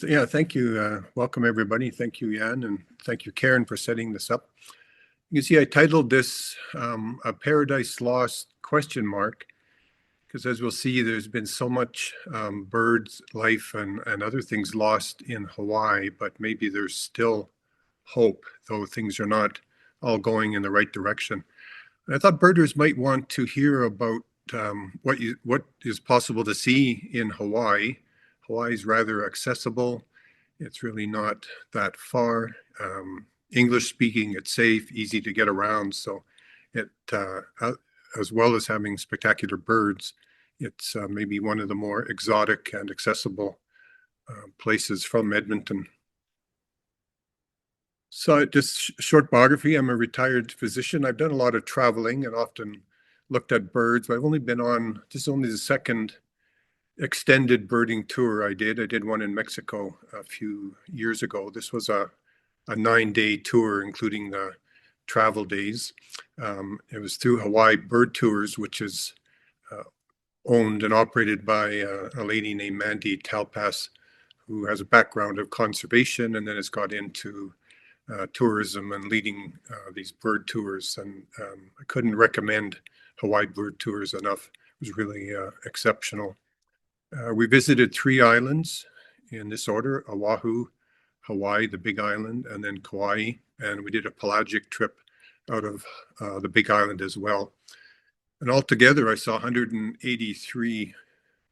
Yeah, thank you. Welcome, everybody. Thank you, Jan, and thank you, Karen, for setting this up. You can see I titled this A Paradise Lost question mark, because as we'll see, there's been so much birds, life, and other things lost in Hawaii, but maybe there's still hope, though things are not all going in the right direction. And I thought birders might want to hear about what is possible to see in Hawaii. Hawaii is rather accessible. It's really not that far. English speaking, it's safe, easy to get around. So it, as well as having spectacular birds, it's maybe one of the more exotic and accessible places from Edmonton. So just short biography. I'm a retired physician. I've done a lot of traveling and often looked at birds, but I've only been on only the second extended birding tour I did. I did one in Mexico a few years ago. This was a 9-day tour, including the travel days. It was through Hawaii Bird Tours, which is owned and operated by a lady named Mandy Talpas, who has a background of conservation and then has got into tourism and leading these bird tours. And I couldn't recommend Hawaii Bird Tours enough. It was really exceptional. We visited 3 islands in this order: Oahu, Hawaii, the Big Island, and then Kauai. And we did a pelagic trip out of the Big Island as well. And altogether, I saw 183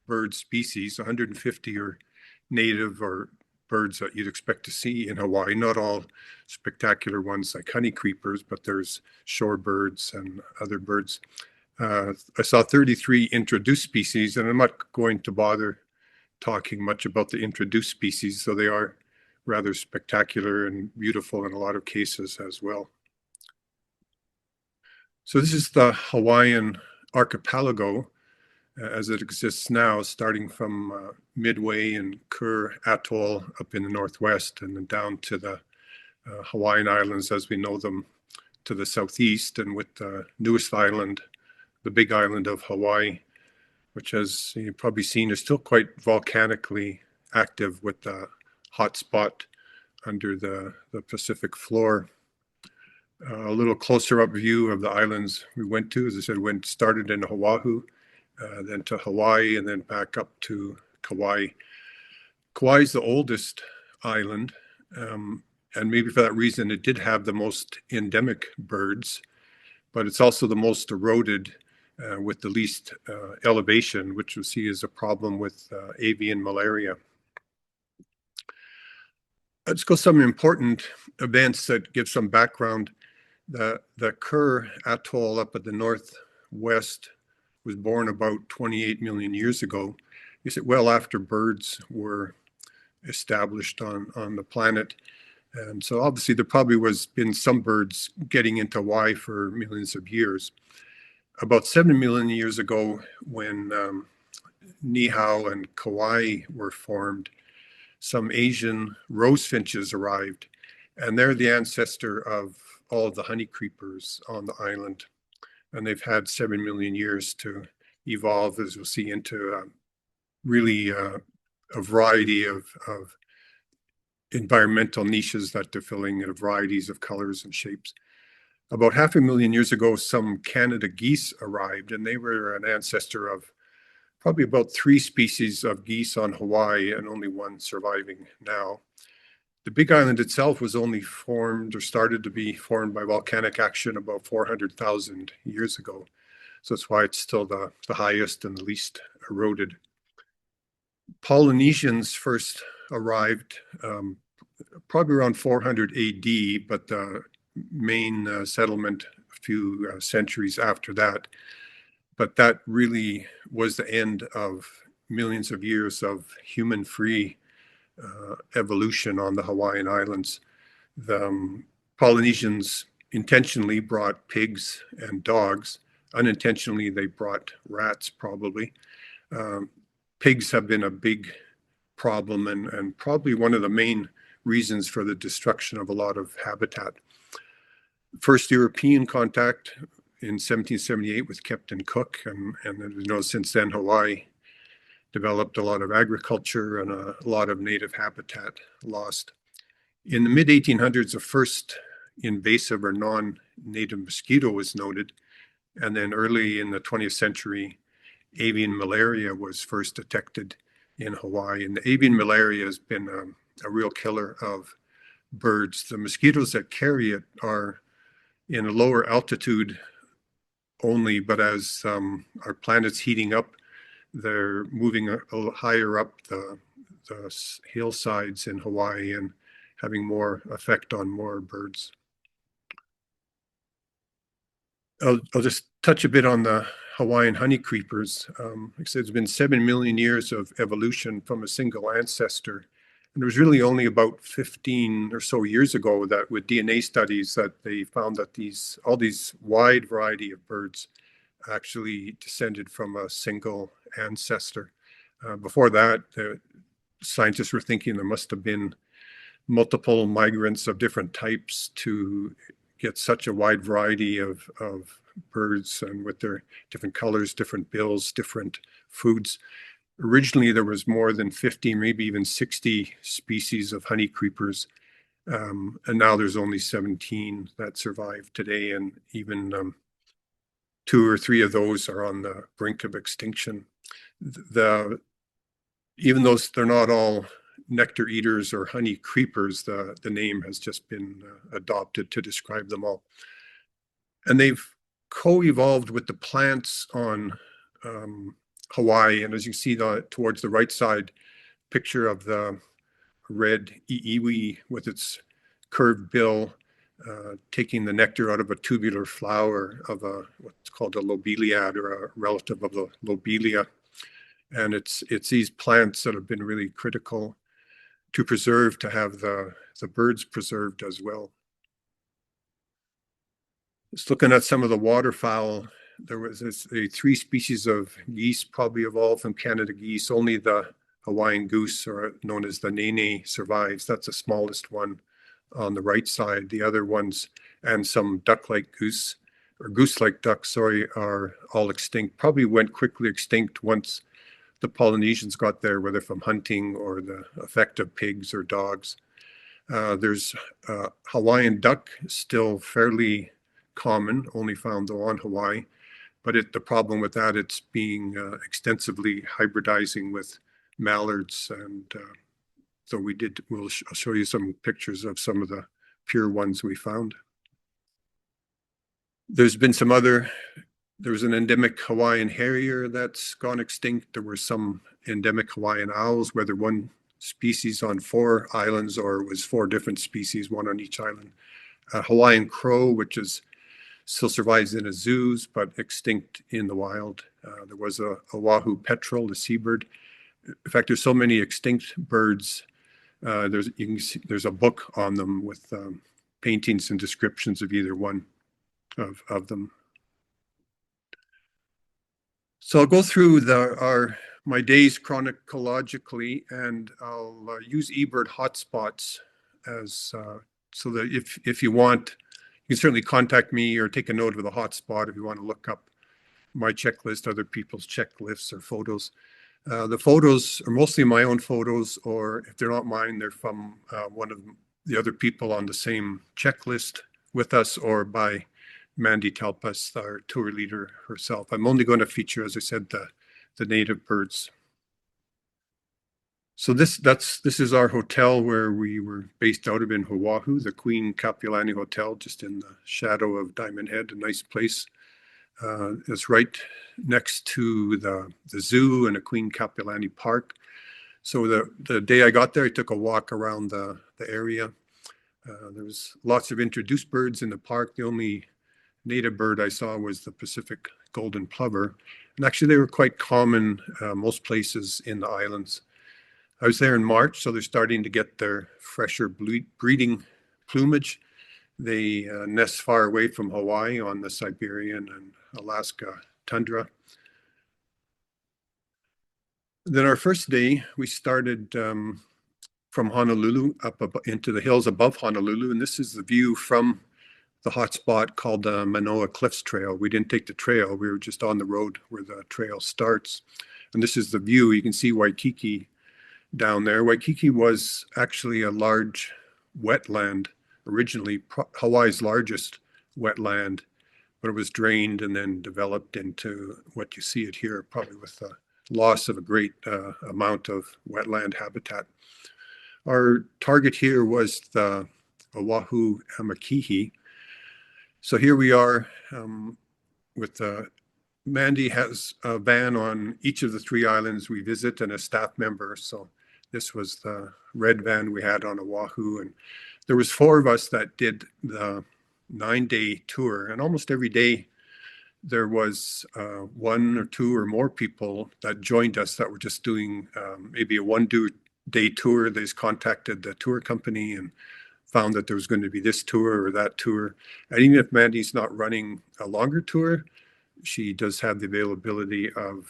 bird species. 150 are native or birds that you'd expect to see in Hawaii. Not all spectacular ones like honey creepers, but there's shorebirds and other birds. I saw 33 introduced species, and I'm not going to bother talking much about the introduced species, so they are rather spectacular and beautiful in a lot of cases as well. So this is the Hawaiian archipelago as it exists now, starting from Midway and Kur Atoll up in the northwest, and then down to the Hawaiian Islands as we know them to the southeast, and with the newest island, the Big Island of Hawaii, which, as you've probably seen, is still quite volcanically active with the hot spot under the Pacific floor. A little closer up view of the islands we went to. As I said, started in Oahu, then to Hawaii, and then back up to Kauai. Kauai is the oldest island, and maybe for that reason it did have the most endemic birds, but it's also the most eroded with the least elevation, which you'll see is a problem with avian malaria. Let's go some important events that give some background. The Kur Atoll up at the northwest was born about 28 million years ago. You said well after birds were established on the planet. And so obviously there probably been some birds getting into Hawaii for millions of years. About 7 million years ago, when Niihau and Kauai were formed, some Asian rose finches arrived, and they're the ancestor of all of the honey creepers on the island. And they've had 7 million years to evolve, as we'll see, into really a variety of environmental niches that they're filling in varieties of colors and shapes. About 500,000 years ago, some Canada geese arrived, and they were an ancestor of probably about 3 species of geese on Hawaii, and only one surviving now. The Big Island itself was only formed or started to be formed by volcanic action about 400,000 years ago. So that's why it's still the highest and the least eroded. Polynesians first arrived probably around 400 AD, but the main settlement a few centuries after that. But that really was the end of millions of years of human-free evolution on the Hawaiian Islands. The Polynesians intentionally brought pigs and dogs. Unintentionally, they brought rats, probably. Pigs have been a big problem and probably one of the main reasons for the destruction of a lot of habitat. First European contact in 1778 with Captain Cook, and since then Hawaii developed a lot of agriculture and a lot of native habitat lost. In the mid-1800s, the first invasive or non-native mosquito was noted, and then early in the 20th century, avian malaria was first detected in Hawaii. And the avian malaria has been a real killer of birds. The mosquitoes that carry it are in a lower altitude only, but as our planet's heating up, they're moving a little higher up the hillsides in Hawaii and having more effect on more birds. I'll just touch a bit on the Hawaiian honey creepers. Like I said, it's been 7 million years of evolution from a single ancestor. And it was really only about 15 or so years ago that with DNA studies that they found that all these wide variety of birds actually descended from a single ancestor. Before that, scientists were thinking there must have been multiple migrants of different types to get such a wide variety of birds and with their different colors, different bills, different foods. Originally, there was more than 50, maybe even 60 species of honey creepers. And now there's only 17 that survive today. And even 2 or 3 of those are on the brink of extinction. Even though they're not all nectar eaters or honey creepers, the name has just been adopted to describe them all. And they've co-evolved with the plants on Hawaii. And as you see towards the right side, picture of the red iiwi with its curved bill, taking the nectar out of a tubular flower of what's called a lobeliad, or a relative of the lobelia. And it's these plants that have been really critical to preserve, to have the birds preserved as well. Just looking at some of the waterfowl, there was 3 species of geese probably evolved from Canada geese. Only the Hawaiian goose, or known as the nene, survives. That's the smallest one on the right side. The other ones, and some duck-like goose, or goose-like ducks, sorry, are all extinct. Probably went quickly extinct once the Polynesians got there, whether from hunting or the effect of pigs or dogs. There's Hawaiian duck, still fairly common, only found though on Hawaii. But the problem with that, it's being extensively hybridizing with mallards. And so I'll show you some pictures of some of the pure ones we found. There's been there was an endemic Hawaiian harrier that's gone extinct. There were some endemic Hawaiian owls, whether one species on 4 islands or it was 4 different species, one on each island. Hawaiian crow, which still survives in the zoos, but extinct in the wild. There was a Oahu petrel, the seabird. In fact, there's so many extinct birds. There's a book on them with paintings and descriptions of either one of them. So I'll go through my days chronologically, and I'll use eBird hotspots as so that if you want, you can certainly contact me or take a note of the hotspot if you want to look up my checklist, other people's checklists or photos. The photos are mostly my own photos, or if they're not mine, they're from one of the other people on the same checklist with us, or by Mandy Talpas, our tour leader herself. I'm only going to feature, as I said, the native birds. So this is our hotel where we were based out of in Oahu, the Queen Kapiolani Hotel, just in the shadow of Diamond Head, a nice place. It's right next to the zoo and a Queen Kapiolani Park. So the day I got there, I took a walk around the area. There was lots of introduced birds in the park. The only native bird I saw was the Pacific golden plover. And actually they were quite common most places in the islands. I was there in March, so they're starting to get their fresher breeding plumage. They nest far away from Hawaii on the Siberian and Alaska tundra. Then our first day, we started from Honolulu up into the hills above Honolulu, and this is the view from the hotspot called the Manoa Cliffs Trail. We didn't take the trail, we were just on the road where the trail starts. And this is the view. You can see Waikiki down there. Waikiki was actually a large wetland originally, Hawaii's largest wetland, but it was drained and then developed into what you see it here, probably with the loss of a great amount of wetland habitat. Our target here was the Oahu Amakihi. So here we are with Mandy has a van on each of the 3 islands we visit and a staff member. So this was the red van we had on Oahu, and there was 4 of us that did the 9-day tour, and almost every day there was 1 or 2 or more people that joined us that were just doing maybe a 1-day tour. They just contacted the tour company and found that there was going to be this tour or that tour. And even if Mandy's not running a longer tour, she does have the availability of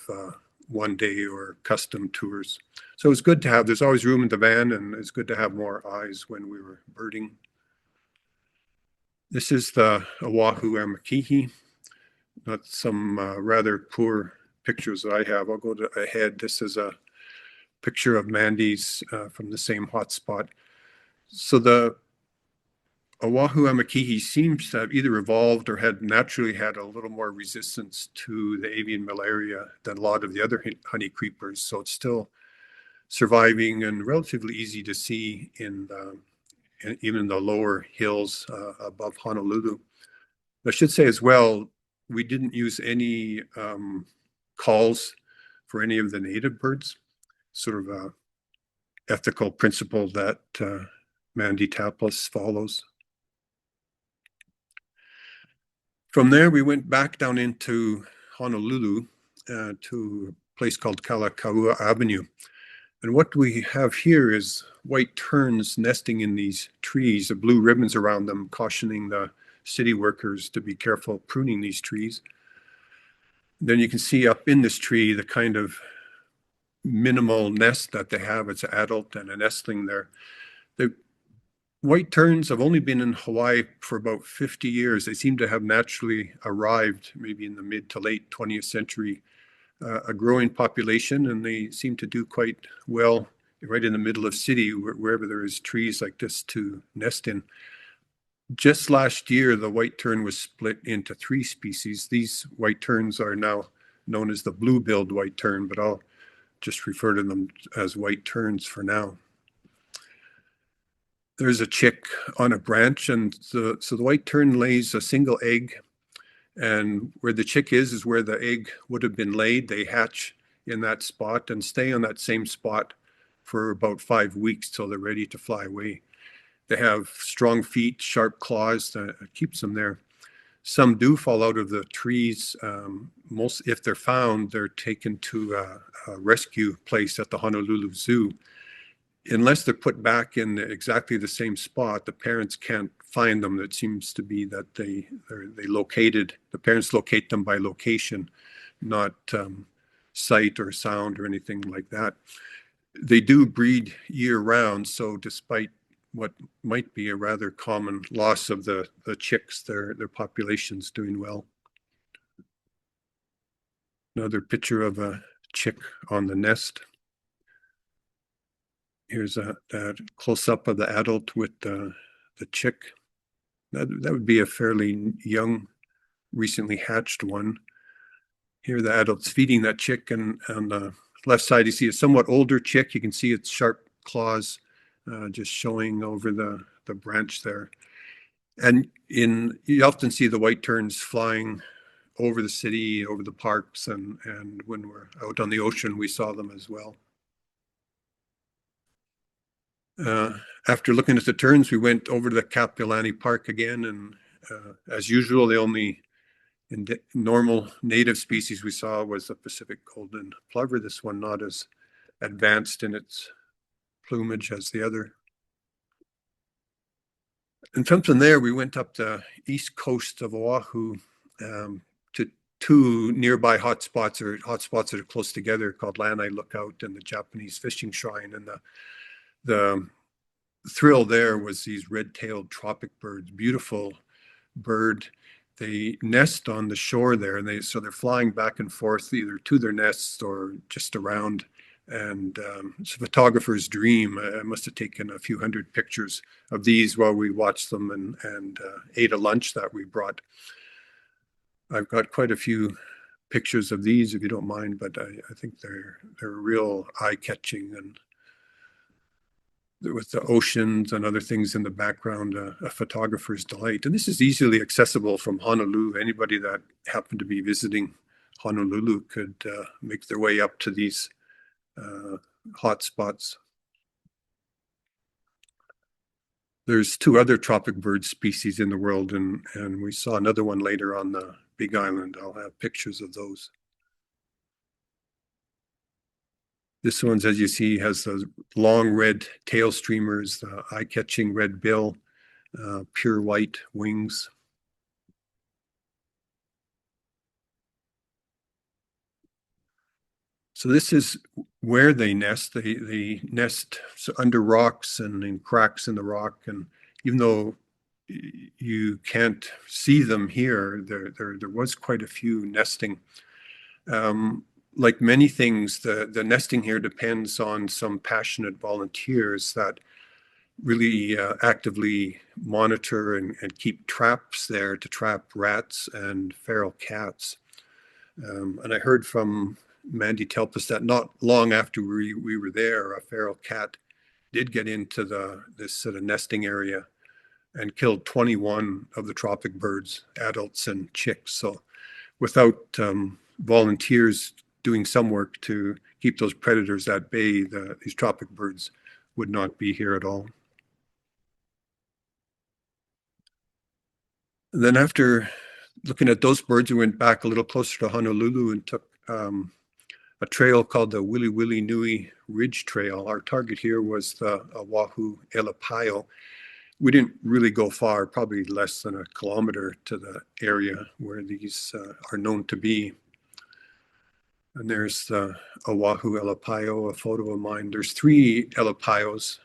1-day or custom tours. So it's good to have, there's always room in the van, and it's good to have more eyes when we were birding. This is the Oahu Amakihi. That's some rather poor pictures that I have. I'll go ahead. This is a picture of Mandy's from the same hotspot. So the Oahu Amakihi seems to have either evolved or had naturally had a little more resistance to the avian malaria than a lot of the other honey creepers. So it's still surviving and relatively easy to see in even the lower hills above Honolulu. I should say as well, we didn't use any calls for any of the native birds, sort of a ethical principle that Mandy Taplas follows. From there, we went back down into Honolulu to a place called Kalakaua Avenue. And what we have here is white terns nesting in these trees, the blue ribbons around them, cautioning the city workers to be careful pruning these trees. Then you can see up in this tree the kind of minimal nest that they have. It's an adult and a nestling there. The white terns have only been in Hawaii for about 50 years. They seem to have naturally arrived maybe in the mid to late 20th century, a growing population, and they seem to do quite well right in the middle of city, wherever there is trees like this to nest in. Just last year, the white tern was split into 3 species. These white terns are now known as the blue-billed white tern, but I'll just refer to them as white terns for now. There's a chick on a branch, and so the white tern lays a single egg, and where the chick is where the egg would have been laid. They hatch in that spot and stay on that same spot for about 5 weeks till they're ready to fly away. They have strong feet, sharp claws that keeps them there. Some do fall out of the trees. Most, if they're found, they're taken to a rescue place at the Honolulu Zoo. Unless they're put back in exactly the same spot, the parents can't find them. It seems to be that the parents locate them by location, not sight or sound or anything like that. They do breed year round, so despite what might be a rather common loss of the chicks, their population's doing well. Another picture of a chick on the nest. Here's a close-up of the adult with the chick. That would be a fairly young, recently hatched one. Here the adult's feeding that chick, and on the left side you see a somewhat older chick. You can see its sharp claws just showing over the branch there. And you often see the white terns flying over the city, over the parks, and when we're out on the ocean, we saw them as well. After looking at the terns, we went over to the Kapilani Park again, and as usual, the only normal native species we saw was the Pacific golden plover. This one not as advanced in its plumage as the other. And from there, we went up the east coast of Oahu to 2 nearby hotspots, or hotspots that are close together, called Lanai Lookout and the Japanese Fishing Shrine. And the thrill there was these red-tailed tropic birds, beautiful bird. they nest on the shore there, and so they're flying back and forth either to their nests or just around. And it's a photographer's dream. I must have taken a few hundred pictures of these while we watched them and ate a lunch that we brought. I've got quite a few pictures of these, if you don't mind, but I think they're real eye-catching, and with the oceans and other things in the background, a photographer's delight. And this is easily accessible from Honolulu. Anybody that happened to be visiting Honolulu could make their way up to these hot spots. There's two other tropic bird species in the world, and we saw another one later on the Big Island. I'll have pictures of those. This one's, as you see, has those long red tail streamers, eye-catching red bill, pure white wings. So this is where they nest. They nest under rocks and in cracks in the rock. And even though you can't see them here, there was quite a few nesting. Like many things, the nesting here depends on some passionate volunteers that really actively monitor and keep traps there to trap rats and feral cats. And I heard from Mandy Telpus that not long after we were there, a feral cat did get into this sort of nesting area and killed 21 of the tropic birds, adults and chicks. So without volunteers doing some work to keep those predators at bay, these tropic birds would not be here at all. And then after looking at those birds, we went back a little closer to Honolulu and took a trail called the Wili Wili Nui Ridge Trail. Our target here was the Oahu Elapaio. We didn't really go far, probably less than a kilometer to the area where these are known to be. And there's the Oahu Elapaio, a photo of mine. There's three Elapaios,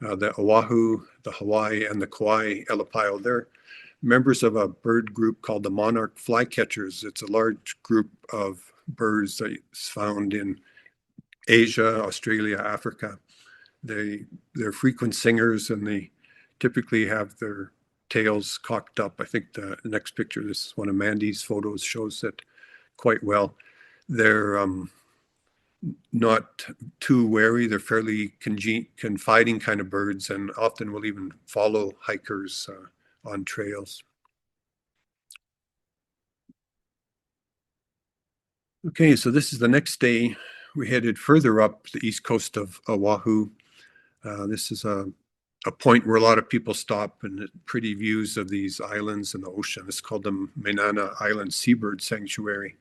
the Oahu, the Hawaii, and the Kauai Elapaio. They're members of a bird group called the monarch flycatchers. It's a large group of birds that's found in Asia, Australia, Africa. They're frequent singers, and they typically have their tails cocked up. I think the next picture, this is one of Mandy's photos, shows it quite well. They're not too wary. They're fairly confiding kind of birds, and often will even follow hikers on trails. Okay, so this is the next day. We headed further up the east coast of Oahu. This is a point where a lot of people stop, and pretty views of these islands and the ocean. It's called the Mainana Island Seabird Sanctuary.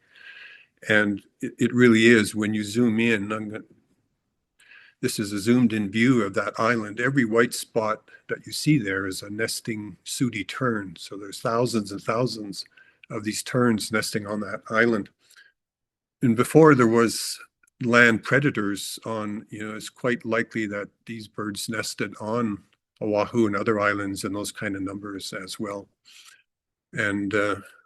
And it really is, when you zoom in, this is a zoomed in view of that island. Every white spot that you see there is a nesting sooty tern. So there's thousands and thousands of these terns nesting on that island. And before there was land predators on, it's quite likely that these birds nested on Oahu and other islands in those kind of numbers as well. And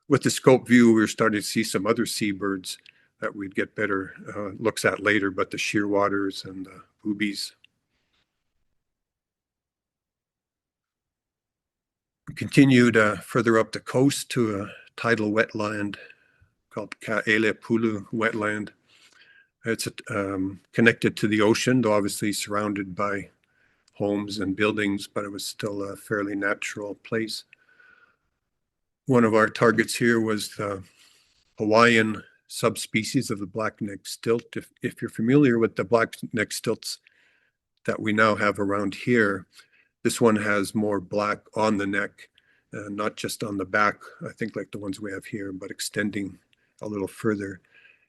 with the scope view, we were starting to see some other seabirds that we'd get better looks at later, but the shearwaters and the boobies. We continued further up the coast to a tidal wetland called Ka'elepulu wetland. It's connected to the ocean, though obviously surrounded by homes and buildings, but it was still a fairly natural place. One of our targets here was the Hawaiian subspecies of the black-necked stilt. If you're familiar with the black-necked stilts that we now have around here, this one has more black on the neck, not just on the back, I think like the ones we have here, but extending a little further.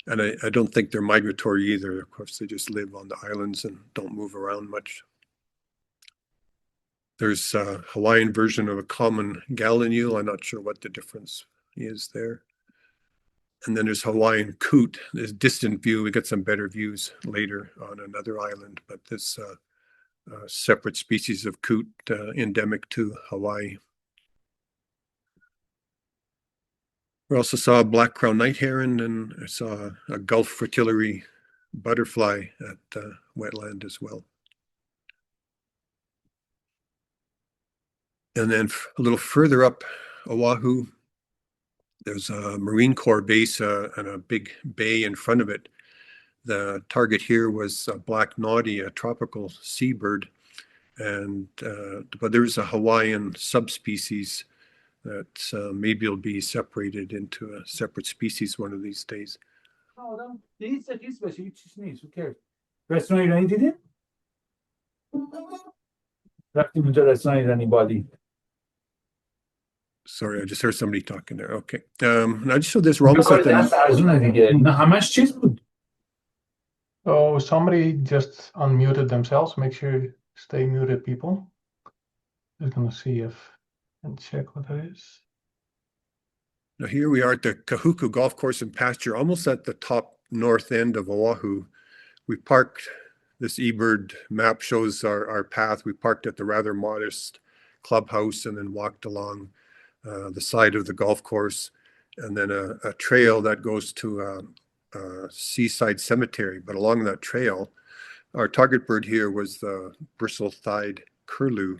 And I don't think they're migratory either. Of course, they just live on the islands and don't move around much. There's a Hawaiian version of a common gallinule. I'm not sure what the difference is there. And then there's Hawaiian coot. This distant view, we get some better views later on another island, but this separate species of coot endemic to Hawaii. We also saw a black crowned night heron, and I saw a Gulf fritillary butterfly at wetland as well. And then a little further up Oahu, there's a Marine Corps base and a big bay in front of it. The target here was a black noddy, a tropical seabird, and but there's a Hawaiian subspecies that maybe will be separated into a separate species one of these days. No, adam değilse kesme şey içine who cares? Restaurant İrani dedin? Bıraktım önce restoran İrani Sorry, I just heard somebody talking there. Okay. And I just showed this. We're almost at the. How much cheese? Oh, somebody just unmuted themselves. Make sure you stay muted, people. Just gonna see if and check what that is. Now here we are at the Kahuku Golf Course and Pasture, almost at the top north end of Oahu. We parked. This eBird map shows our path. We parked at the rather modest clubhouse and then walked along the side of the golf course, and then a trail that goes to a seaside cemetery. But along that trail, our target bird here was the bristle-thighed curlew,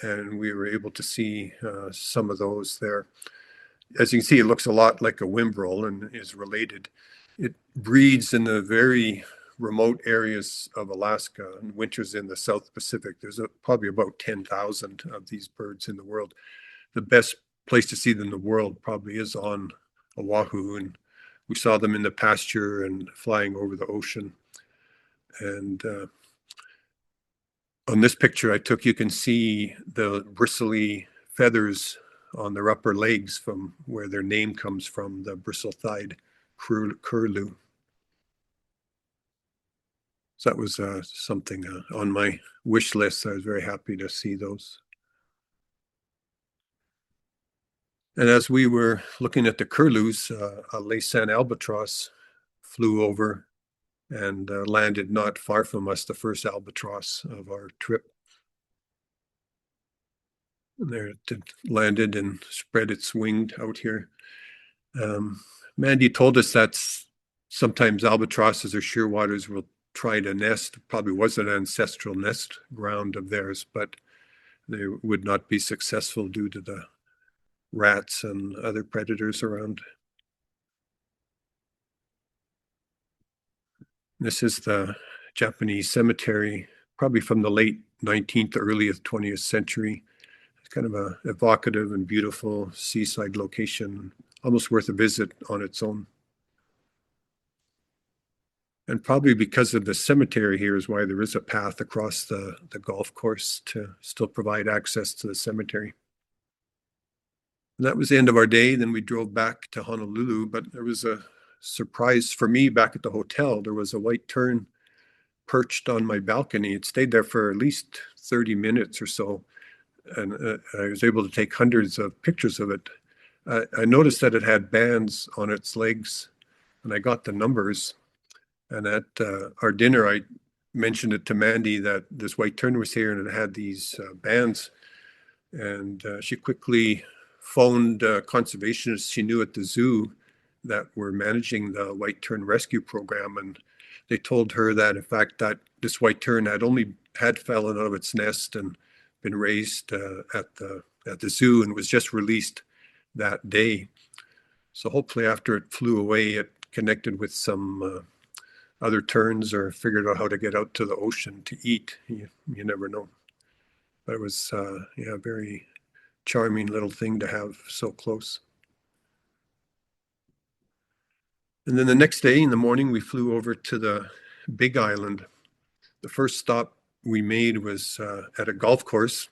and we were able to see some of those there. As you can see, it looks a lot like a whimbrel and is related. It breeds in the very remote areas of Alaska and winters in the South Pacific. There's probably about 10,000 of these birds in the world. The best place to see them in the world probably is on Oahu, and we saw them in the pasture and flying over the ocean. And on this picture I took, you can see the bristly feathers on their upper legs from where their name comes from, the bristle-thighed curlew. So that was something on my wish list. I was very happy to see those. And as we were looking at the curlews, a Laysan albatross flew over and landed not far from us, the first albatross of our trip. And there it landed and spread its wing out here. Mandy told us that sometimes albatrosses or shearwaters will try to nest. Probably was an ancestral nest ground of theirs, but they would not be successful due to the rats and other predators around. This is the Japanese cemetery, probably from the late 19th, early 20th century. It's kind of a evocative and beautiful seaside location, almost worth a visit on its own. And probably because of the cemetery here is why there is a path across the golf course to still provide access to the cemetery. And that was the end of our day. Then we drove back to Honolulu, but there was a surprise for me back at the hotel. There was a white tern perched on my balcony. It stayed there for at least 30 minutes or so, and I was able to take hundreds of pictures of it. I noticed that it had bands on its legs, and I got the numbers. And at our dinner, I mentioned it to Mandy that this white tern was here and it had these bands. And she quickly phoned conservationists she knew at the zoo that were managing the white tern rescue program, and they told her that in fact that this white tern had fallen out of its nest and been raised at the zoo and was just released that day. So hopefully after it flew away, it connected with some other terns or figured out how to get out to the ocean to eat. You never know. But it was a very charming little thing to have so close. And then the next day in the morning, we flew over to the Big Island. The first stop we made was at a golf course.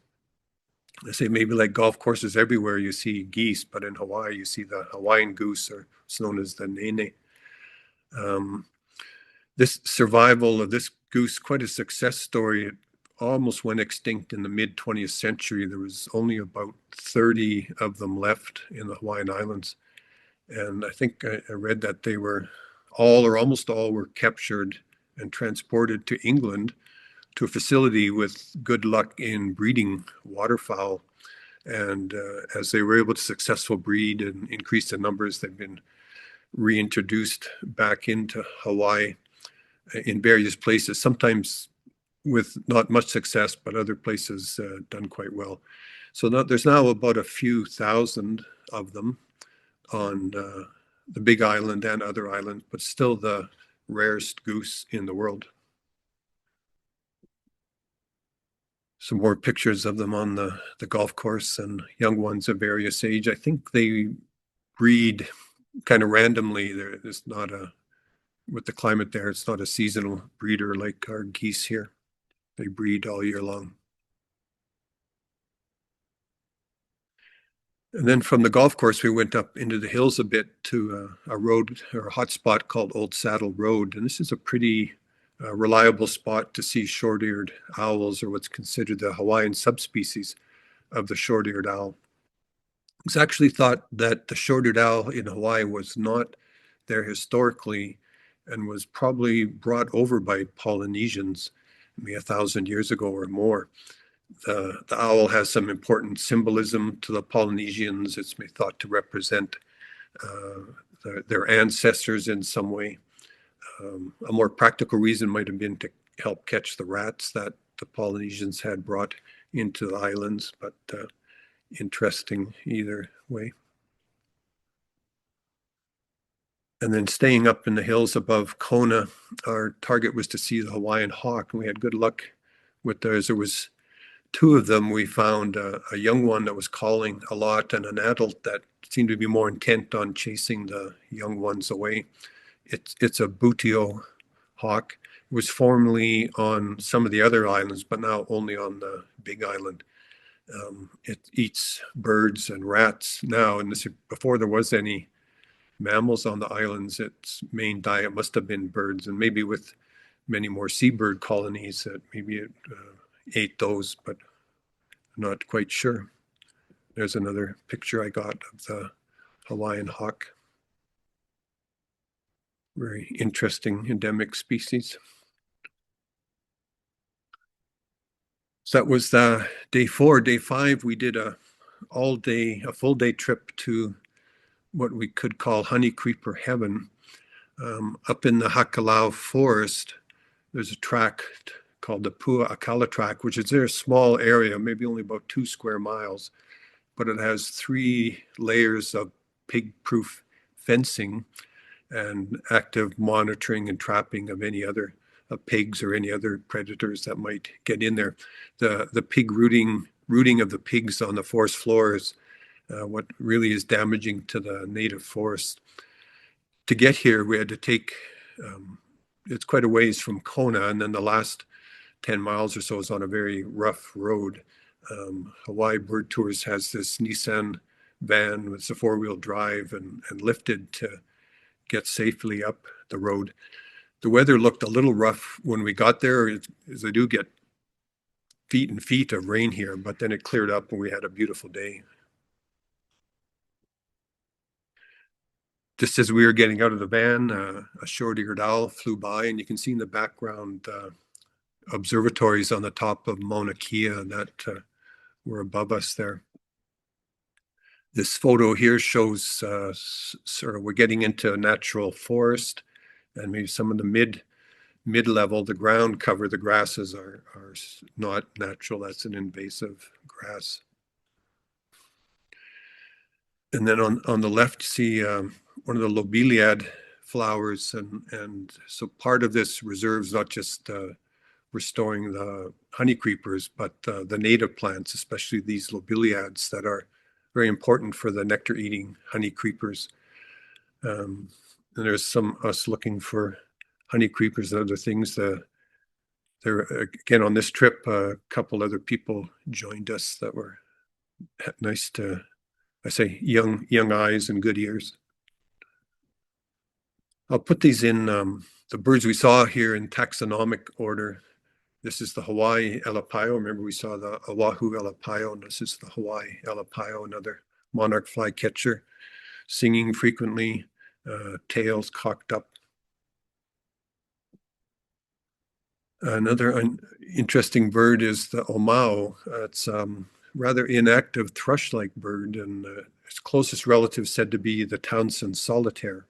I say maybe like golf courses everywhere you see geese, but in Hawaii you see the Hawaiian goose, or it's known as the nene. This survival of this goose, quite a success story. It almost went extinct in the mid 20th century. There was only about 30 of them left in the Hawaiian Islands. And I think I read that they were all or almost all were captured and transported to England to a facility with good luck in breeding waterfowl. And as they were able to successful breed and increase the numbers, they've been reintroduced back into Hawaii in various places, sometimes with not much success, but other places done quite well. So now, there's now about a few thousand of them on the Big Island and other islands, but still the rarest goose in the world. Some more pictures of them on the golf course, and young ones of various age. I think they breed kind of randomly. There's not with the climate there, it's not a seasonal breeder like our geese here. They breed all year long. And then from the golf course, we went up into the hills a bit to a road or a hot spot called Old Saddle Road. And this is a pretty reliable spot to see short-eared owls, or what's considered the Hawaiian subspecies of the short-eared owl. It's actually thought that the short-eared owl in Hawaii was not there historically and was probably brought over by Polynesians maybe 1,000 years ago or more. The owl has some important symbolism to the Polynesians. It's thought to represent their ancestors in some way. A more practical reason might have been to help catch the rats that the Polynesians had brought into the islands, but interesting either way. And then staying up in the hills above Kona, our target was to see the Hawaiian hawk, and we had good luck with those. There was two of them. We found a young one that was calling a lot and an adult that seemed to be more intent on chasing the young ones away. It's a buteo hawk. It was formerly on some of the other islands, but now only on the Big Island. It eats birds and rats now, and before there was any mammals on the islands, its main diet must have been birds, and maybe with many more seabird colonies that maybe it ate those, but I'm not quite sure. There's another picture I got of the Hawaiian hawk. Very interesting endemic species. So that was day 4. Day 5, we did a full day trip to what we could call honey creeper heaven. Up in the Hakalau forest, there's a track called the Pua Akala track, which is a small area, maybe only about 2 square miles, but it has 3 layers of pig-proof fencing and active monitoring and trapping of any other pigs or any other predators that might get in there. The pig rooting of the pigs on the forest floor is what really is damaging to the native forest. To get here, we had to take, it's quite a ways from Kona, and then the last 10 miles or so is on a very rough road. Hawaii Bird Tours has this Nissan van with a 4-wheel drive and lifted to get safely up the road. The weather looked a little rough when we got there, as they do get feet and feet of rain here, but then it cleared up and we had a beautiful day. Just as we were getting out of the van, a short-eared owl flew by, and you can see in the background observatories on the top of Mauna Kea that were above us there. This photo here shows sort of we're getting into a natural forest, and maybe some of the mid-level, the ground cover, the grasses are not natural. That's an invasive grass. And then on the left, you see one of the lobeliad flowers, and so part of this reserve's not just restoring the honey creepers, but the native plants, especially these lobeliads that are very important for the nectar-eating honey creepers. And there's us looking for honey creepers and other things. There again on this trip, a couple other people joined us that were nice to, I say, young eyes and good ears. I'll put these in the birds we saw here in taxonomic order. This is the Hawaii Elapaio. Remember, we saw the Oahu Elapaio, and this is the Hawaii Elapaio, another monarch flycatcher, singing frequently, tails cocked up. Another interesting bird is the omao. It's rather inactive thrush-like bird, and its closest relative said to be the Townsend solitaire.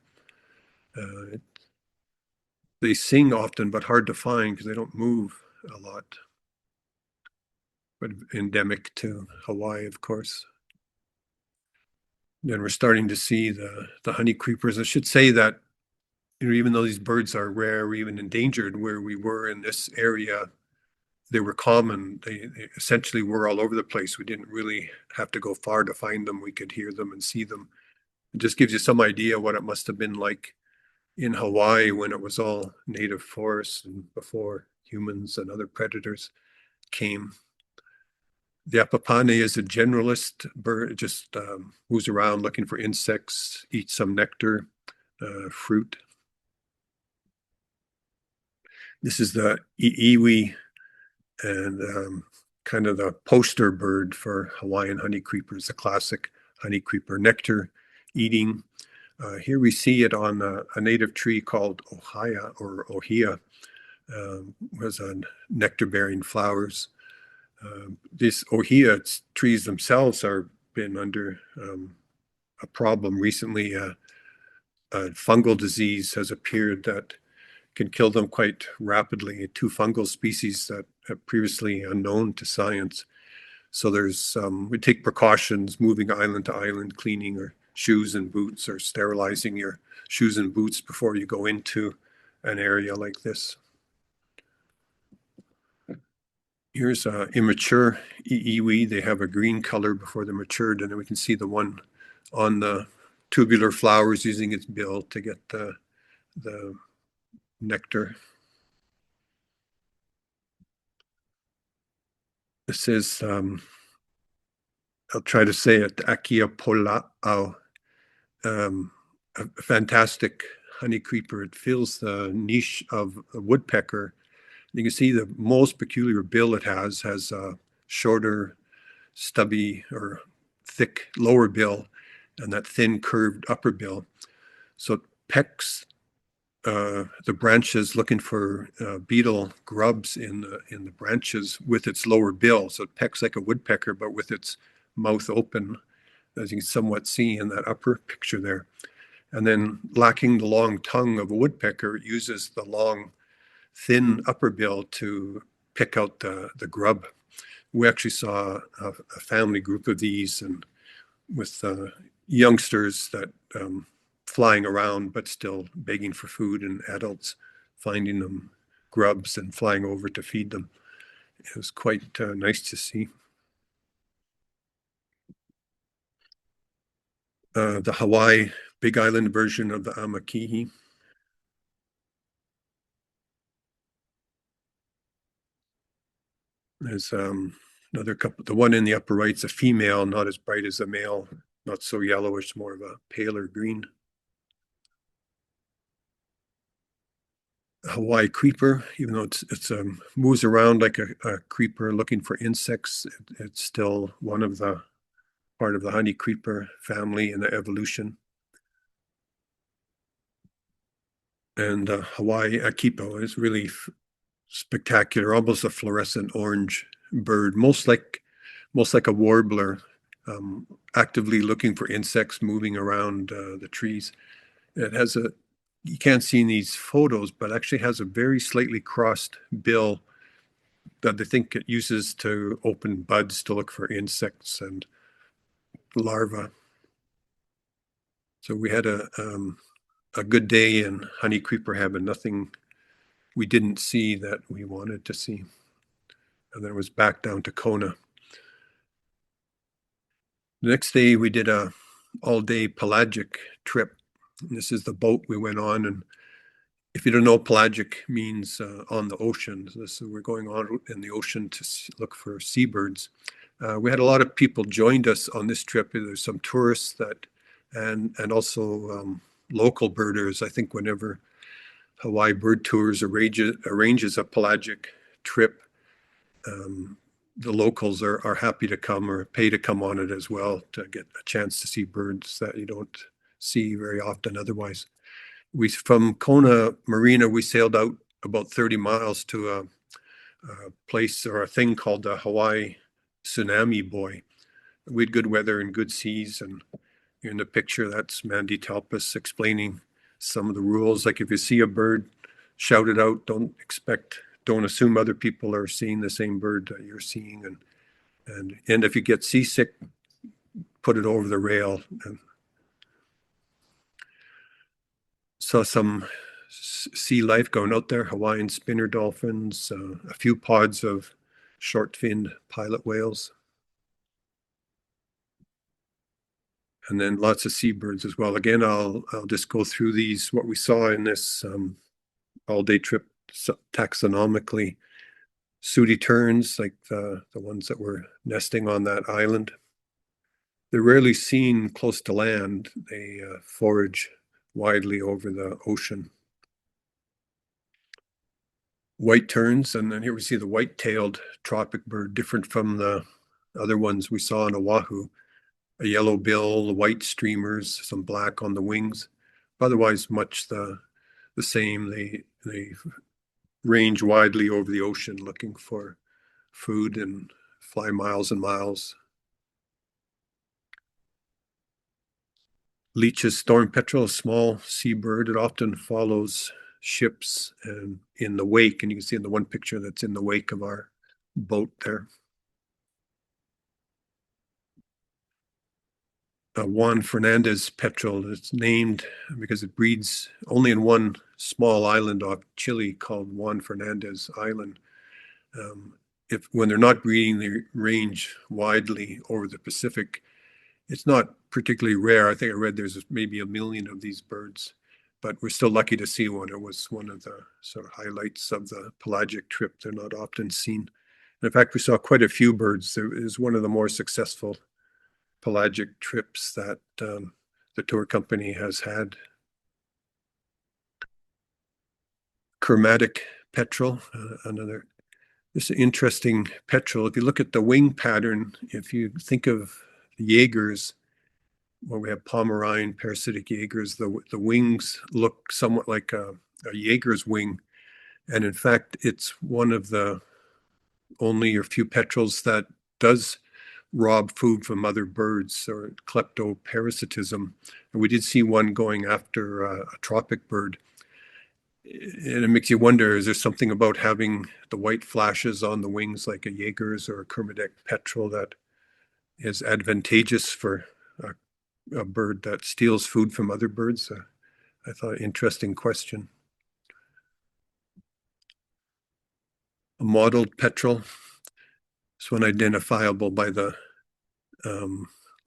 They sing often, but hard to find because they don't move a lot. But endemic to Hawaii, of course. Then we're starting to see the honey creepers. I should say that, you know, even though these birds are rare or even endangered, where we were in this area, they were common. They essentially were all over the place. We didn't really have to go far to find them. We could hear them and see them. It just gives you some idea what it must have been like in Hawaii when it was all native forests and before humans and other predators came. The apapane is a generalist bird, just moves around looking for insects, eats some nectar, fruit. This is the iwi, and kind of the poster bird for Hawaiian honey creepers, the classic honey creeper, nectar eating. Here we see it on a native tree called ohia or ohia, was on nectar-bearing flowers. These ohia trees themselves are been under a problem recently. A fungal disease has appeared that can kill them quite rapidly. Two fungal species that are previously unknown to science. So there's we take precautions moving island to island, cleaning your shoes and boots or sterilizing your shoes and boots before you go into an area like this. Here's immature iwi. They have a green color before they're matured, and then we can see the one on the tubular flowers using its bill to get the nectar. This is, I'll try to say it, Akia pola'au, a fantastic honey creeper. It fills the niche of a woodpecker. You can see the most peculiar bill it has a shorter, stubby, or thick lower bill, and that thin curved upper bill. So it pecks the branches looking for beetle grubs in the branches with its lower bill. So it pecks like a woodpecker, but with its mouth open, as you can somewhat see in that upper picture there. And then, lacking the long tongue of a woodpecker, it uses the long, thin upper bill to pick out the grub. We actually saw a family group of these, and with youngsters that flying around but still begging for food, and adults finding them grubs and flying over to feed them. It was quite nice to see. The Hawaii Big Island version of the amakihi. There's another couple. The one in the upper right's a female, not as bright as the male, not so yellowish, more of a paler green. Hawaii creeper, even though it's moves around like a creeper looking for insects, it's still one of the part of the honey creeper family in the evolution. And Hawaii akipo is really spectacular, almost a fluorescent orange bird, most like a warbler, actively looking for insects, moving around the trees. It has you can't see in these photos, but actually has a very slightly crossed bill that I think it uses to open buds to look for insects and larvae. So we had a good day in honey creeper heaven. Nothing we didn't see that we wanted to see. And then it was back down to Kona. The next day we did a all-day pelagic trip. And this is the boat we went on, and if you don't know, pelagic means on the ocean. So we're going on in the ocean to look for seabirds. We had a lot of people joined us on this trip. There's some tourists and also local birders. I think whenever Hawaii Bird Tours arranges a pelagic trip, the locals are happy to come or pay to come on it as well to get a chance to see birds that you don't see very often otherwise. From Kona Marina, we sailed out about 30 miles to a place or a thing called the Hawaii tsunami buoy. We had good weather and good seas, and in the picture, that's Mandy Talpus explaining some of the rules. Like if you see a bird, shout it out. Don't assume other people are seeing the same bird that you're seeing, and if you get seasick, put it over the rail. And saw some sea life going out there, Hawaiian spinner dolphins, a few pods of short-finned pilot whales, and then lots of seabirds as well. Again, I'll just go through these, what we saw in this all-day trip taxonomically. Sooty terns, like the ones that were nesting on that island. They're rarely seen close to land. They forage widely over the ocean. White terns, and then here we see the white-tailed tropic bird, different from the other ones we saw in Oahu. A yellow bill, white streamers, some black on the wings. Otherwise, much the same. They range widely over the ocean looking for food and fly miles and miles. Leach's storm petrel, a small seabird. It often follows ships and in the wake, and you can see in the one picture that's in the wake of our boat there. Juan Fernandez petrel. It's named because it breeds only in one small island off Chile called Juan Fernandez Island. When they're not breeding, they range widely over the Pacific. It's not particularly rare. I think I read there's maybe 1 million of these birds, but we're still lucky to see one. It was one of the sort of highlights of the pelagic trip. They're not often seen. And in fact, we saw quite a few birds. It was one of the more successful pelagic trips that the tour company has had. Chromatic petrel, another this interesting petrel. If you look at the wing pattern, if you think of Jaegers, where we have Pomerine parasitic Jaegers, the wings look somewhat like a Jaeger's wing. And in fact, it's one of the only or few petrels that does rob food from other birds, or kleptoparasitism. And we did see one going after a tropic bird. And it makes you wonder, is there something about having the white flashes on the wings like a Jaeger's or a Kermadec petrel that is advantageous for a bird that steals food from other birds? I thought interesting question. A mottled petrel. This one identifiable by the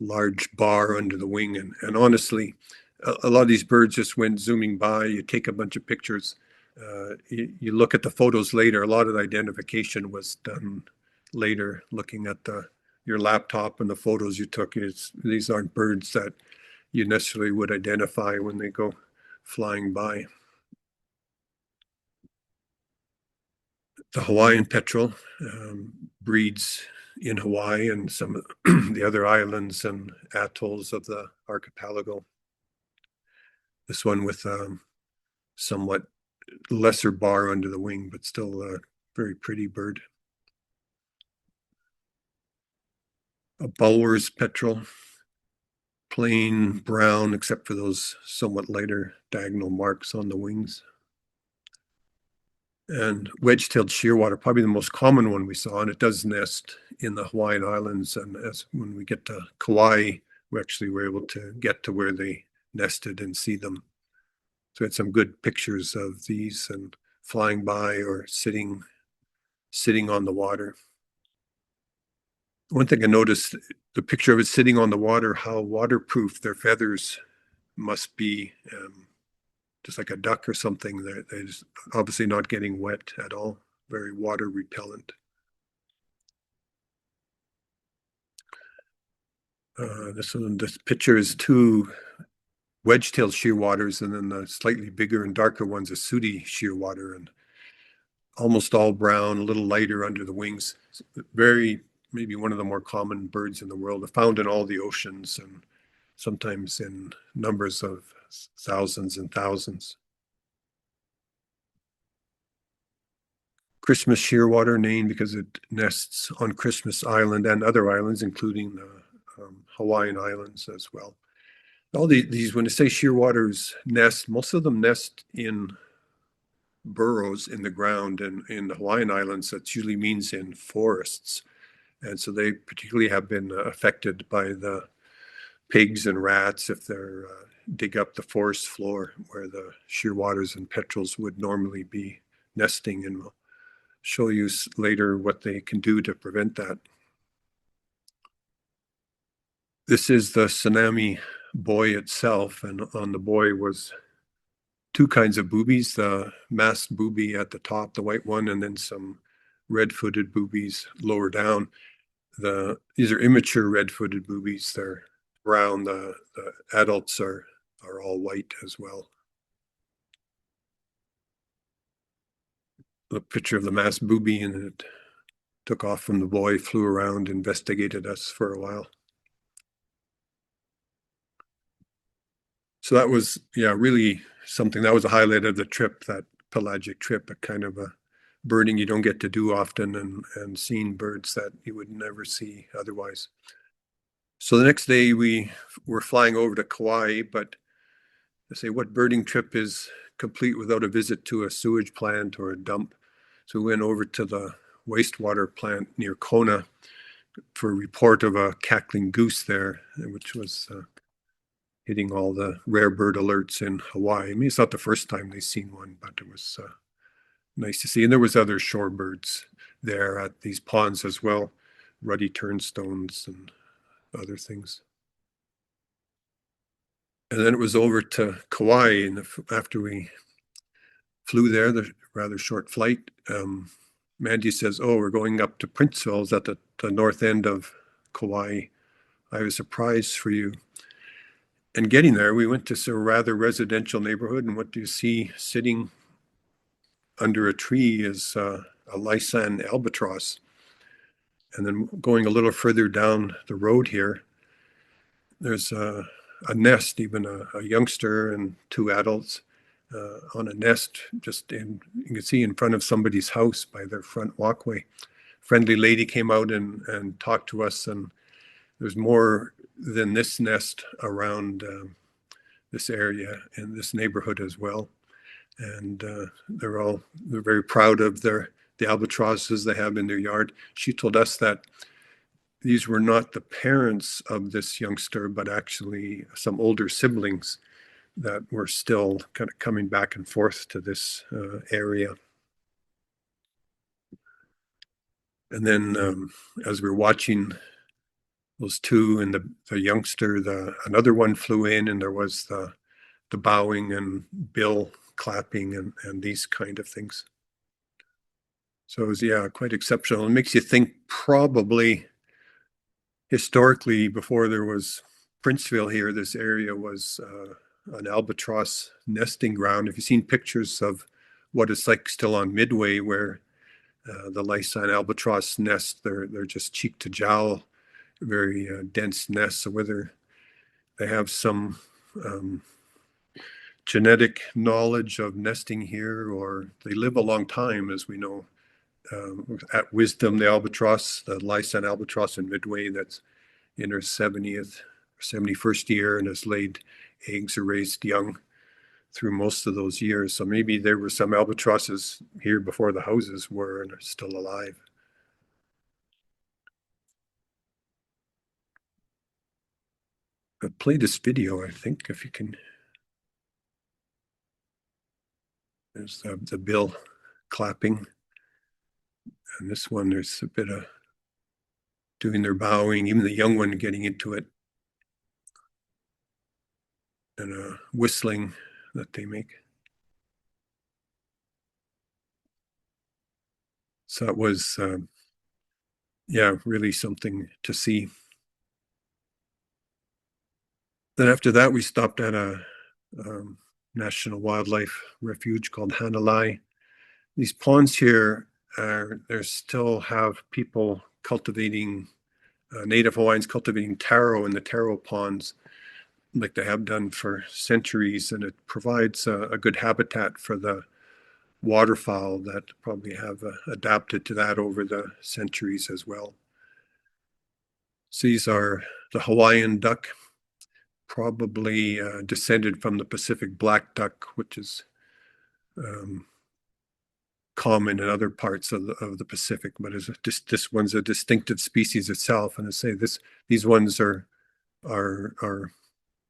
large bar under the wing. And honestly, a lot of these birds just went zooming by. You take a bunch of pictures. You look at the photos later. A lot of the identification was done later, looking at your laptop and the photos you took. These aren't birds that you necessarily would identify when they go flying by. The Hawaiian petrel breeds in Hawaii and some of the other islands and atolls of the archipelago. This one with somewhat lesser bar under the wing, but still a very pretty bird. A Bulwer's petrel, plain brown except for those somewhat lighter diagonal marks on the wings. And wedge-tailed shearwater, probably the most common one we saw, and it does nest in the Hawaiian Islands. And when we get to Kauai, we actually were able to get to where they nested and see them. So we had some good pictures of these and flying by or sitting on the water. One thing I noticed, the picture of it sitting on the water, how waterproof their feathers must be. Just like a duck or something, they're obviously not getting wet at all, very water repellent. This picture is two wedge-tailed shearwaters, and then the slightly bigger and darker one's a sooty shearwater, and almost all brown, a little lighter under the wings. Maybe one of the more common birds in the world. They're found in all the oceans and sometimes in numbers of thousands and thousands. Christmas shearwater, named because it nests on Christmas Island and other islands, including the Hawaiian Islands as well. All these, when they say shearwaters nest, most of them nest in burrows in the ground, and in the Hawaiian Islands, that usually means in forests. And so they particularly have been affected by the pigs and rats if they're dig up the forest floor where the shearwaters and petrels would normally be nesting, and we'll show you later what they can do to prevent that. This is the tsunami buoy itself, and on the buoy was two kinds of boobies, the masked booby at the top, the white one, and then some red-footed boobies lower down. These are immature red-footed boobies. They're brown. The adults are all white as well. A picture of the masked booby, and it took off from the buoy, flew around, investigated us for a while. So that was, really something. That was a highlight of the trip, that pelagic trip, a kind of a birding you don't get to do often, and seeing birds that you would never see otherwise. So the next day we were flying over to Kauai, but I say, what birding trip is complete without a visit to a sewage plant or a dump? So we went over to the wastewater plant near Kona for a report of a cackling goose there, which was hitting all the rare bird alerts in Hawaii. I mean, it's not the first time they've seen one, but it was nice to see. And there was other shorebirds there at these ponds as well, ruddy turnstones and other things. And then it was over to Kauai, and after we flew there, the rather short flight, Mandy says, "Oh, we're going up to Princeville's at the north end of Kauai. I have a surprise for you." And getting there, we went to a rather residential neighborhood, and what do you see sitting under a tree is a Lysan albatross. And then going a little further down the road here, there's a nest, even a youngster and two adults on a nest, you can see in front of somebody's house by their front walkway. Friendly lady came out and talked to us, and there's more than this nest around this area and this neighborhood as well. And they're very proud of the albatrosses they have in their yard. She told us that these were not the parents of this youngster, but actually some older siblings that were still kind of coming back and forth to this area. And then as we're watching those two and the youngster, another one flew in, and there was the bowing and bill clapping and these kind of things. So it was, quite exceptional. It makes you think probably historically, before there was Princeville here, this area was an albatross nesting ground. If you've seen pictures of what it's like still on Midway, where the Lysan albatross nest, they're just cheek to jowl, very dense nests. So whether they have some genetic knowledge of nesting here, or they live a long time, as we know. At Wisdom, the Lysan albatross in Midway, that's in her 70th or 71st year, and has laid eggs or raised young through most of those years. So maybe there were some albatrosses here before the houses were and are still alive. I'll play this video, I think, if you can. There's the bill clapping. And this one, there's a bit of doing their bowing, even the young one getting into it. And a whistling that they make. So it was, really something to see. Then after that, we stopped at a national wildlife refuge called Hanalei. These ponds here, there still have people cultivating, native Hawaiians cultivating taro in the taro ponds, like they have done for centuries, and it provides a good habitat for the waterfowl that probably have adapted to that over the centuries as well. So these are the Hawaiian duck, probably descended from the Pacific black duck, which is common in other parts of the Pacific, but this one's a distinctive species itself. And I say these ones are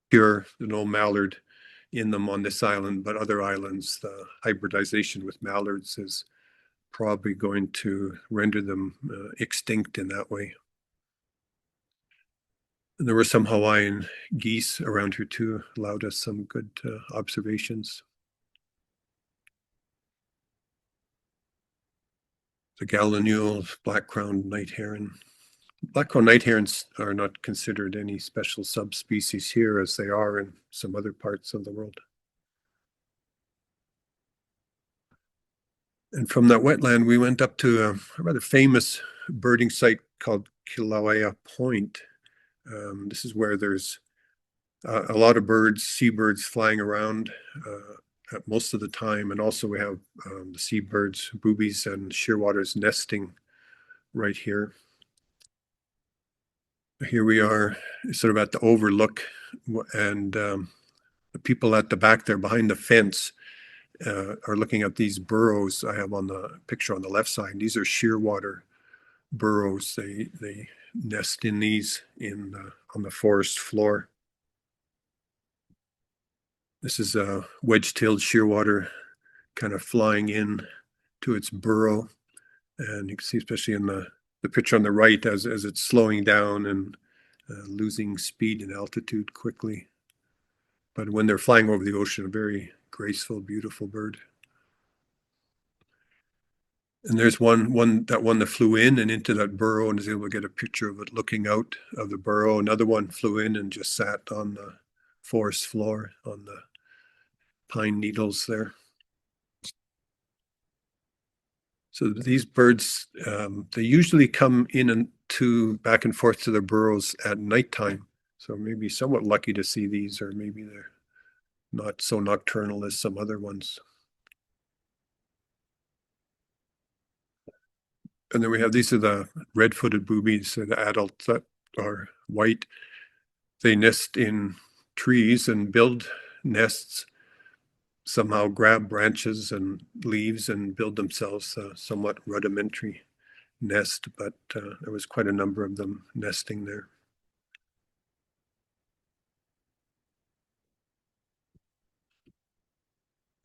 pure, no mallard in them on this island, but other islands, the hybridization with mallards is probably going to render them extinct in that way. And there were some Hawaiian geese around here too, allowed us some good observations. The gallinule, black-crowned night heron. Black-crowned night herons are not considered any special subspecies here as they are in some other parts of the world. And from that wetland, we went up to a rather famous birding site called Kilauea Point. This is where there's a lot of birds, seabirds flying around most of the time. And also we have the seabirds, boobies and shearwaters nesting right here. Here we are sort of at the overlook, and the people at the back there behind the fence are looking at these burrows I have on the picture on the left side. These are shearwater burrows. They nest in these on the forest floor. This is a wedge-tailed shearwater kind of flying in to its burrow. And you can see, especially in the picture on the right, as it's slowing down and losing speed and altitude quickly. But when they're flying over the ocean, a very graceful, beautiful bird. And there's one that flew in and into that burrow and is able to get a picture of it looking out of the burrow. Another one flew in and just sat on the forest floor on the pine needles there. So these birds, they usually come in and back and forth to their burrows at nighttime. So maybe somewhat lucky to see these, or maybe they're not so nocturnal as some other ones. And then we have, these are the red-footed boobies, the adults that are white. They nest in trees and build nests, somehow grab branches and leaves and build themselves a somewhat rudimentary nest, but there was quite a number of them nesting there.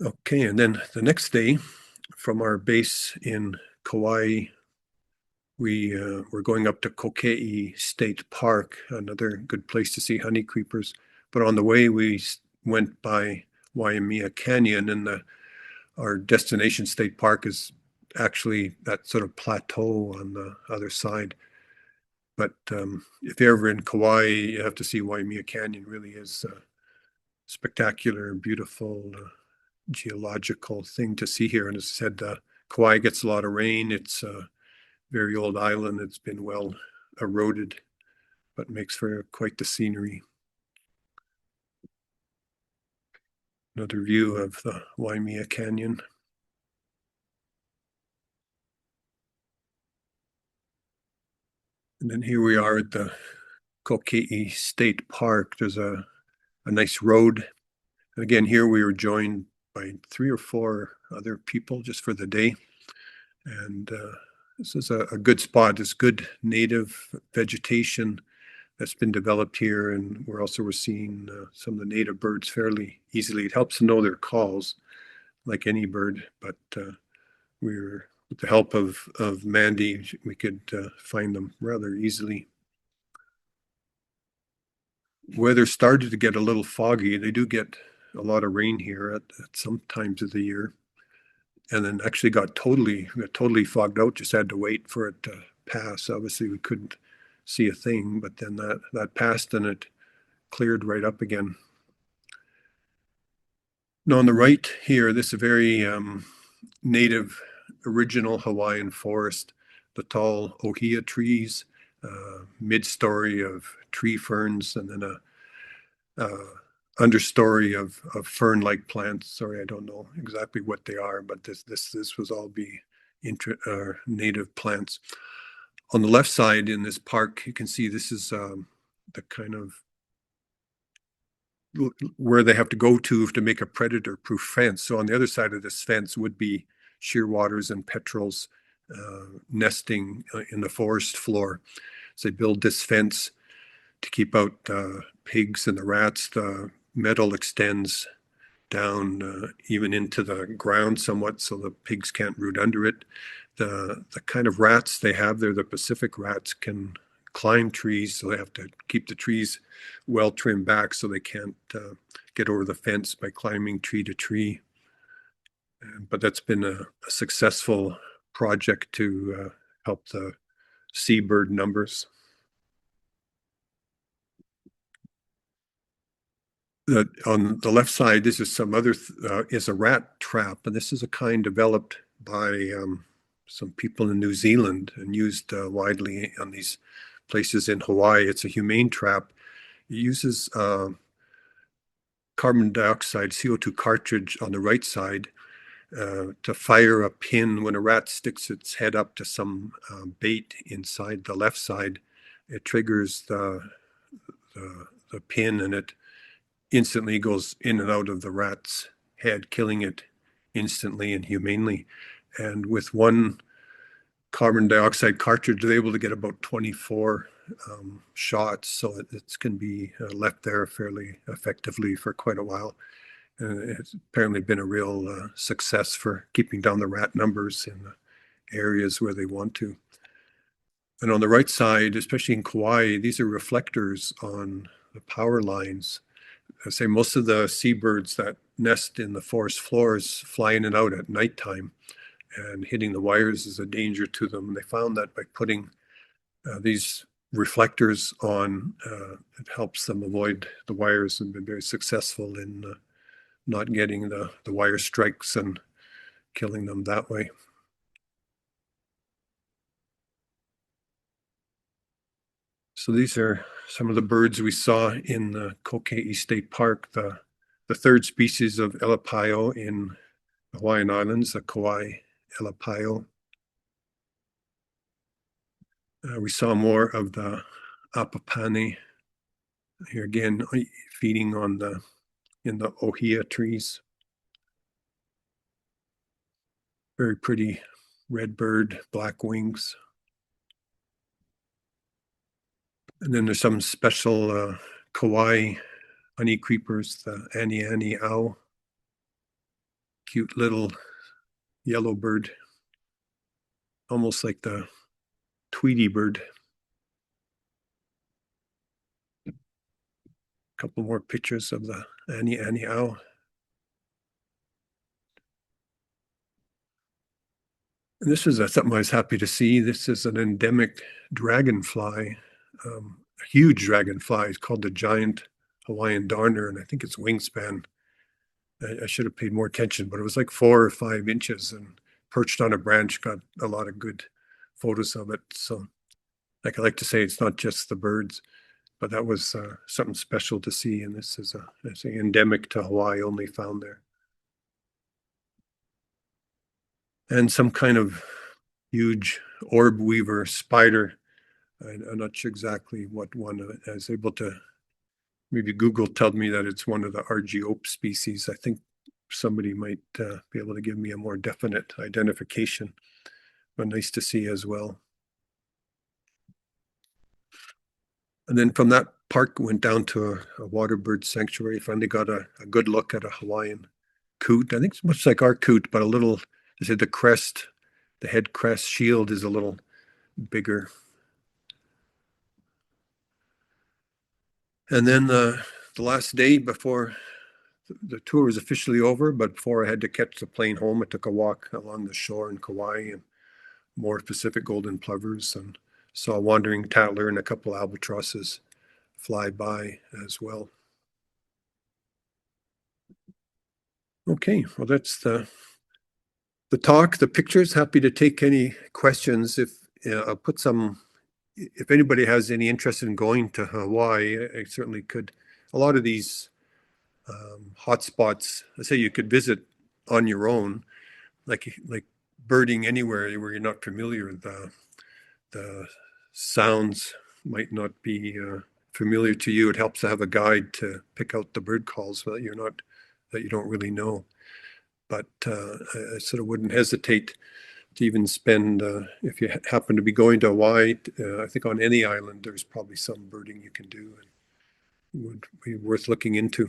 Okay, and then the next day from our base in Kauai, we're going up to Kokei State Park, another good place to see honey creepers. But on the way, we went by Waimea Canyon, and our destination state park is actually that sort of plateau on the other side. But if you're ever in Kauai, you have to see Waimea Canyon. Really is a spectacular, beautiful, geological thing to see here. And as I said, Kauai gets a lot of rain. It's a very old island. It's been well eroded, but makes for quite the scenery. Another view of the Waimea Canyon. And then here we are at the Kokei State Park. There's a nice road. And again, here we were joined by 3 or 4 other people just for the day. And this is a good spot. There's good native vegetation that's been developed here. And we're seeing some of the native birds fairly easily. It helps to know their calls like any bird, but with the help of Mandy, we could find them rather easily. Weather started to get a little foggy. They do get a lot of rain here at some times of the year, and then actually got totally fogged out. Just had to wait for it to pass. Obviously, we couldn't see a thing, but then that passed and it cleared right up again. Now on the right here, this is a very native, original Hawaiian forest. The tall ohia trees, mid-story of tree ferns, and then understory of fern-like plants. Sorry, I don't know exactly what they are, but this was all be native plants. On the left side in this park, you can see this is the kind of where they have to go to make a predator-proof fence. So on the other side of this fence would be shearwaters and petrels nesting in the forest floor. So they build this fence to keep out pigs and the rats. The metal extends down even into the ground somewhat, so the pigs can't root under it. The kind of rats they have there, the Pacific rats, can climb trees, so they have to keep the trees well trimmed back so they can't get over the fence by climbing tree to tree. But that's been a successful project to help the seabird numbers. On the left side, this is some other is a rat trap, and this is a kind developed by some people in New Zealand and used widely on these places in Hawaii. It's a humane trap. It uses carbon dioxide CO2 cartridge on the right side to fire a pin when a rat sticks its head up to some bait inside the left side. It triggers the pin, and it instantly goes in and out of the rat's head, killing it instantly and humanely. And with one carbon dioxide cartridge, they're able to get about 24 shots, so it can be left there fairly effectively for quite a while. And it's apparently been a real success for keeping down the rat numbers in the areas where they want to. And on the right side, especially in Kauai, these are reflectors on the power lines. I say most of the seabirds that nest in the forest floors fly in and out at nighttime, and hitting the wires is a danger to them. And they found that by putting these reflectors on, it helps them avoid the wires, and been very successful in not getting the wire strikes and killing them that way. So these are some of the birds we saw in the Kokei State Park. The third species of Elepaio in the Hawaiian Islands, the Kauai Elepaio. We saw more of the apapane here again, feeding on in the ohia trees. Very pretty red bird, black wings. And then there's some special Kauai honey creepers, the aniani owl. Cute little yellow bird, almost like the Tweety bird. A couple more pictures of the aniani owl. And this is something I was happy to see. This is an endemic dragonfly, a huge dragonfly. It's called the giant Hawaiian darner, and I think its wingspan, I should have paid more attention, but it was like 4 or 5 inches and perched on a branch. Got a lot of good photos of it. So like I like to say, it's not just the birds, but that was something special to see. And this is it's endemic to Hawaii, only found there. And some kind of huge orb weaver spider. I'm not sure exactly what one. I was able to, maybe Google told me that it's one of the Argiope species. I think somebody might be able to give me a more definite identification, but nice to see as well. And then from that park, went down to a water bird sanctuary. Finally got a good look at a Hawaiian coot. I think it's much like our coot, but a little, they said the crest, the head crest shield is a little bigger. And then the last day before the tour was officially over, but before I had to catch the plane home, I took a walk along the shore in Kauai and more Pacific golden plovers, and saw a wandering tattler and a couple albatrosses fly by as well. Okay, well, that's the talk, the pictures. Happy to take any questions. If I'll put some, if anybody has any interest in going to Hawaii, I certainly could. A lot of these hotspots. I say you could visit on your own, like birding anywhere where you're not familiar. The sounds might not be familiar to you. It helps to have a guide to pick out the bird calls that you don't really know. But I sort of wouldn't hesitate to even spend, if you happen to be going to Hawaii, I think on any island, there's probably some birding you can do and would be worth looking into.